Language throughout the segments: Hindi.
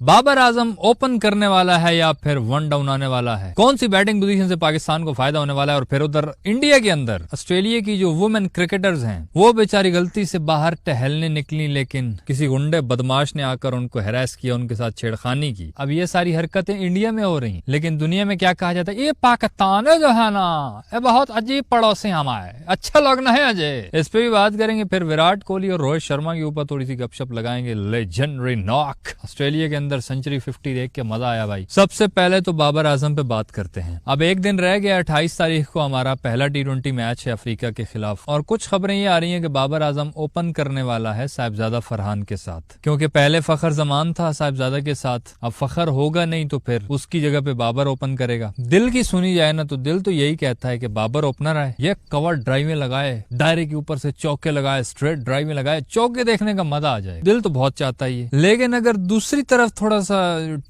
बाबर आजम ओपन करने वाला है या फिर वन डाउन आने वाला है, कौन सी बैटिंग पोजीशन से पाकिस्तान को फायदा होने वाला है। और फिर उधर इंडिया के अंदर ऑस्ट्रेलिया की जो वुमेन क्रिकेटर्स हैं वो बेचारी गलती से बाहर टहलने निकली, लेकिन किसी गुंडे बदमाश ने आकर उनको हैरेस किया, उनके साथ छेड़खानी की। अब ये सारी हरकतें इंडिया में हो रही, लेकिन दुनिया में क्या कहा जाता है, ये पाकिस्तान है जो है ना, ये बहुत अजीब पड़ोसी हमारे, अच्छा लोग नहीं अजय। इस पे भी बात करेंगे। फिर विराट कोहली और रोहित शर्मा के ऊपर थोड़ी सी गपशप लगाएंगे। लेजेंडरी नॉक, ऑस्ट्रेलिया के अंदर सेंचुरी 50 देख के मजा आया भाई। सबसे पहले तो बाबर आजम पे बात करते हैं। अब एक दिन रह गया, 28 तारीख को हमारा पहला T20 मैच है अफ्रीका के खिलाफ, और कुछ खबरें ये आ रही हैं कि बाबर आजम ओपन करने वाला है साहिबजादा फरहान के साथ, क्योंकि पहले फखर जमान था साहिबजादा के साथ, अब फखर होगा नहीं तो फिर उसकी जगह पे बाबर ओपन करेगा। दिल की सुनी जाए ना तो दिल तो यही कहता है कि बाबर ओपनर आए, ये कवर ड्राइव में लगाए, दायरे के ऊपर से चौके लगाए, स्ट्रेट ड्राइव में लगाए, चौके देखने का मजा आ जाए, दिल तो बहुत चाहता ही है। लेकिन अगर दूसरी तरफ थोड़ा सा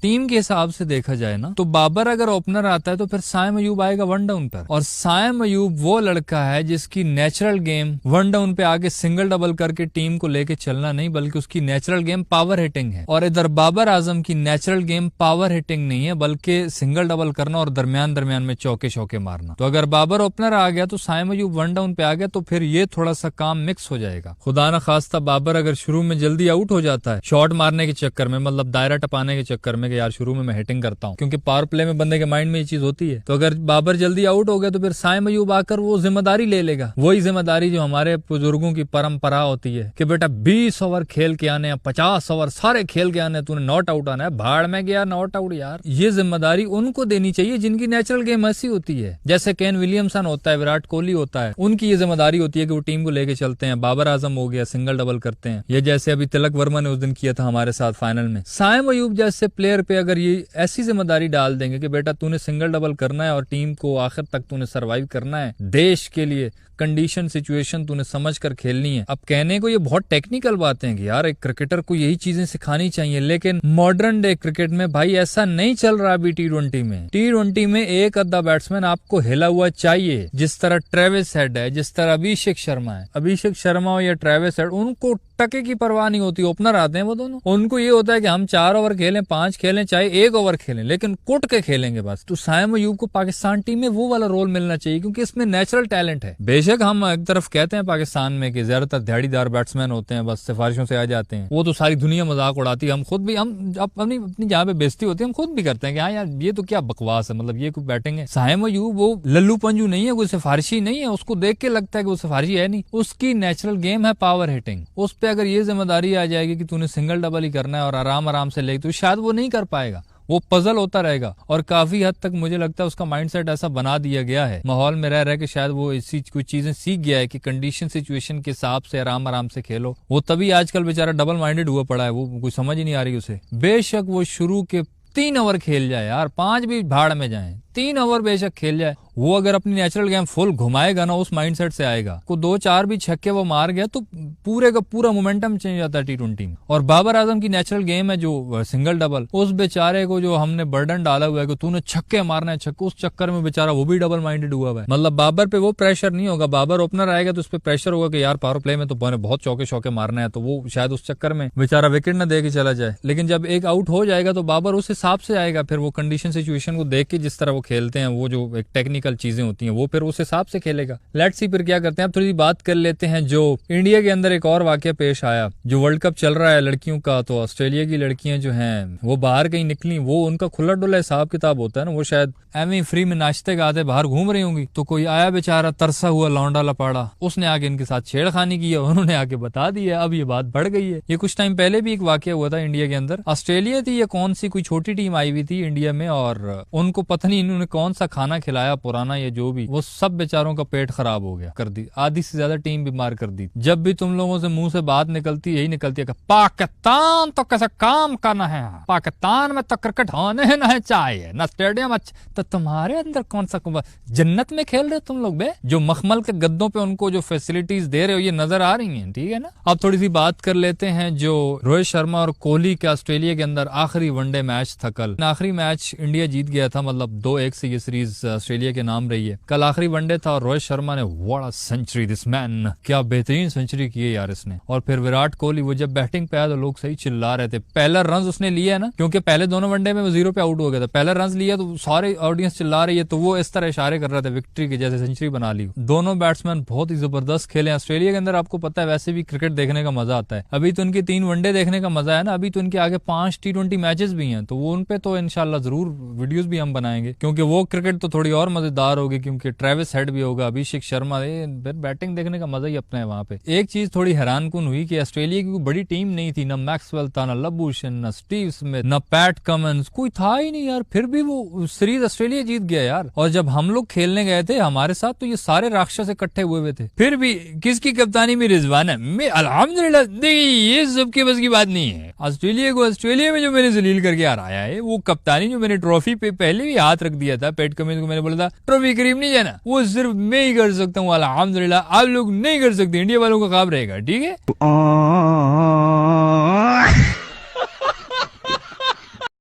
टीम के हिसाब से देखा जाए ना, तो बाबर अगर ओपनर आता है तो फिर साइम अयूब आएगा वन डाउन पर, और साइम अयूब वो लड़का है जिसकी नेचुरल गेम वन डाउन पे आगे सिंगल डबल करके टीम को लेके चलना नहीं, बल्कि उसकी नेचुरल गेम पावर हिटिंग है। और इधर बाबर आजम की नेचुरल गेम पावर हिटिंग नहीं है, बल्कि सिंगल डबल करना और दरमियान दरमियान में चौके शौके मारना। तो अगर बाबर ओपनर आ गया तो साइम अयूब वन डाउन पे आ गया, तो फिर ये थोड़ा सा काम मिक्स हो जाएगा। खुदा ना खास्ता बाबर अगर शुरू में जल्दी आउट हो जाता है शॉट मारने के चक्कर में, मतलब दायरा टपाने के चक्कर में कि यार शुरू में मैं हिटिंग करता हूँ, क्योंकि पावर प्ले में बंदे के माइंड में ये चीज होती है, तो अगर बाबर जल्दी आउट हो गया तो फिर साइम अयूब आकर वो जिम्मेदारी ले लेगा, वही जिम्मेदारी जो हमारे बुजुर्गों की परंपरा होती है कि बेटा 20 ओवर खेल के आने, 50 ओवर सारे खेल के आने, तूने नॉट आउट आना है, भाड़ में गया नॉट आउट। यार ये जिम्मेदारी उनको देनी चाहिए जिनकी नेचुरल गेम ऐसी होती है, जैसे केन विलियमसन होता है, विराट कोहली होता है, उनकी ये जिम्मेदारी होती है कि वो टीम को लेके चलते हैं। बाबर आजम हो गया सिंगल डबल करते हैं, ये जैसे अभी तिलक वर्मा ने उस दिन किया था हमारे साथ फाइनल में। साइम अयूब जैसे प्लेयर पे अगर ये ऐसी जिम्मेदारी डाल देंगे कि बेटा तूने सिंगल डबल करना है और टीम को आखिर तक तूने सरवाइव करना है, देश के लिए कंडीशन सिचुएशन तूने समझ कर खेलनी है। अब कहने को ये बहुत टेक्निकल बातें हैं कि यार एक क्रिकेटर को यही चीजें सिखानी चाहिए, लेकिन मॉडर्न डे क्रिकेट में भाई ऐसा नहीं चल रहा अभी। T20 में एक अद्धा बैट्समैन आपको हिला हुआ चाहिए, जिस तरह ट्रेविस हेड है, जिस तरह अभिषेक शर्मा है। अभिषेक शर्मा या ट्रेविस हेड, उनको टके की परवाह नहीं होती, ओपनर आते हैं वो दोनों, उनको ये होता है कि हम 4 ओवर खेलें, 5 खेलें, चाहे 1 ओवर खेलें, लेकिन कुट के खेलेंगे बस। तो साइम अयूब को पाकिस्तान टीम में वो वाला रोल मिलना चाहिए, क्योंकि इसमें नेचुरल टैलेंट है। बेशक हम एक तरफ कहते हैं पाकिस्तान में कि ज्यादातर दिहाड़ीदार बैट्समैन होते हैं, बस सिफारिशों से आ जाते हैं, वो तो सारी दुनिया मजाक उड़ाती है, हम खुद भी, हम अपनी जहाँ पे बेइज्जती होती है हम खुद भी करते हैं कि हाँ यार ये तो क्या बकवास है, मतलब ये कोई बैटिंग है। साइम अयूब वो लल्लू पंजू नहीं है, कोई सिफारिशी नहीं है, उसको देख के लगता है कि वो सिफारिशी है नहीं, उसकी नेचुरल गेम है पावर हिटिंग। उस पर अगर ये जिम्मेदारी आ जाएगी कि तूने सिंगल डबल ही करना है और आराम से ले, तो शायद वो नहीं कर पाएगा, वो पजल होता रहेगा। और काफी हद तक मुझे लगता है उसका माइंडसेट ऐसा बना दिया गया है माहौल में रह कि शायद वो इसी कुछ चीजें सीख गया है कि कंडीशन सिचुएशन के हिसाब से आराम से खेलो। वो तभी आजकल बेचारा डबल माइंडेड हुआ पड़ा है, वो कोई समझ ही नहीं आ रही उसे। बेशक वो शुरू के 3 ओवर खेल जाए यार, 5 भी भाड़ में जाए, 3 ओवर बेशक खेल जाए, वो अगर अपनी नेचुरल गेम फुल घुमाएगा ना, उस माइंडसेट से आएगा, को 2-4 भी छक्के वो मार गया तो पूरे का पूरा मोमेंटम चेंज जाता है T20 में। और बाबर आजम की नेचुरल गेम है जो सिंगल डबल, उस बेचारे को जो हमने बर्डन डाला हुआ है कि तूने छक्के मारना है, छक्के, उस चक्कर में बेचारा वो भी डबल माइंडेड हुआ है। मतलब बाबर पे वो प्रेशर नहीं होगा, बाबर ओपनर आएगा तो उस पर प्रेशर होगा कि यार पावर प्ले में तो बहुत चौके शौके मारना है, तो वो शायद उस चक्कर में बेचारा विकेट न दे के चला जाए। लेकिन जब एक आउट हो जाएगा तो बाबर उस हिसाब से आएगा, फिर वो कंडीशन सिचुएशन को देख के जिस तरह वो खेलते हैं, वो जो एक टेक्निकल चीजें होती हैं, वो फिर उस हिसाब से खेलेगा। लेट्स सी फिर क्या करते हैं। अब थोड़ी बात कर लेते हैं जो इंडिया के अंदर एक और वाकया पेश आया, जो वर्ल्ड कप चल रहा है लड़कियों का, तो ऑस्ट्रेलिया की लड़कियां जो हैं वो बाहर कहीं निकली, वो उनका खुला डुला हिसाब किताब होता है ना, वो शायद एवं फ्री में नाश्ते गाते बाहर घूम रही होंगी, तो कोई आया बेचारा तरसा हुआ लौंडा लपाड़ा, उसने आके इनके साथ छेड़खानी की है, उन्होंने आके बता दिया। अब ये बात बढ़ गई है। ये कुछ टाइम पहले भी एक वाकया हुआ था इंडिया के अंदर, ऑस्ट्रेलिया थी या कौन सी कोई छोटी टीम आई हुई थी इंडिया में, और उनको पता नहीं इन्होंने कौन सा खाना खिलाया पुराना या जो भी, वो सब बेचारों का पेट खराब हो गया, कर दी, आधी से ज्यादा टीम बीमार कर दी। जब भी तुम लोगों से मुंह से बात निकलती यही निकलती है कि पाकिस्तान तो कैसा काम करना है, पाकिस्तान में तो क्रिकेट होने नहीं चाहिए, ना स्टेडियम अच्छा, तो तुम्हारे अंदर कौन सा जन्नत में खेल रहे हो तुम लोग बे, जो मखमल के गद्दों पे उनको जो फैसिलिटीज दे रहे हो ये नजर आ रही हैं, ठीक है ना। अब थोड़ी सी बात कर लेते हैं जो रोहित शर्मा और कोहली के ऑस्ट्रेलिया के अंदर आखिरी वनडे मैच था कल। आखिरी मैच इंडिया जीत गया था, मतलब 2 2-1 से ये सीरीज ऑस्ट्रेलिया के नाम रही है। कल आखिरी वनडे था और रोहित शर्मा ने what a century, this man, क्या बेहतरीन सेंचुरी की है यार इसने। और फिर विराट कोहली वो जब बैटिंग पे आया तो लोग सही चिल्ला रहे थे। पहला रन उसने लिया है ना, क्योंकि पहले दोनों वनडे में वो 0 पे आउट हो गया था, पहला रन लिया तो सारे ऑडियंस चिल्ला रही है, तो वो इस तरह इशारे कर रहे थे विक्ट्री के, जैसे सेंचुरी बना ली। दोनों बैट्समैन बहुत ही जबरदस्त खेले। ऑस्ट्रेलिया के अंदर आपको पता है वैसे भी क्रिकेट देखने का मजा आता है। अभी तो उनके 3 वनडे देखने का मजा है ना, अभी तो उनके आगे 5 T20 मैचेस भी हैं, तो वो उन पे तो इंशाल्लाह जरूर वीडियोस भी हम बनाएंगे, क्योंकि वो क्रिकेट तो थोड़ी और मजेदार होगी, क्योंकि ट्रेविस हेड भी होगा, अभिषेक शर्मा, बैटिंग देखने का मजा ही अपना है वहां पे। एक चीज थोड़ी हैरानकुन हुई कि ऑस्ट्रेलिया की कोई बड़ी टीम नहीं थी, ना मैक्सवेल था, ना लबूशन, ना स्टीव स्मिथ, ना पैट कमिंस, कोई था ही नहीं यार, फिर भी वो सीरीज ऑस्ट्रेलिया जीत गया यार। और जब हम लोग खेलने गए थे हमारे साथ तो ये सारे राक्षस इकट्ठे हुए थे, फिर भी किसकी कप्तानी में रिजवान है, मैं अल्हम्दुलिल्लाह। देखिए ये सबके बस की बात नहीं है। ऑस्ट्रेलिया को ऑस्ट्रेलिया में जो मैंने जलील करके हराया है, वो कप्तानी जो मैंने ट्रॉफी पे पहले भी हाथ रख दिया था, पैट कमिंस को मैंने बोला था ट्रॉफी करीब नहीं जाना, वो सिर्फ मैं ही कर सकता हूँ, अल्हम्दुलिल्लाह आप लोग नहीं कर सकते, इंडिया वालों का काम रहेगा, ठीक है।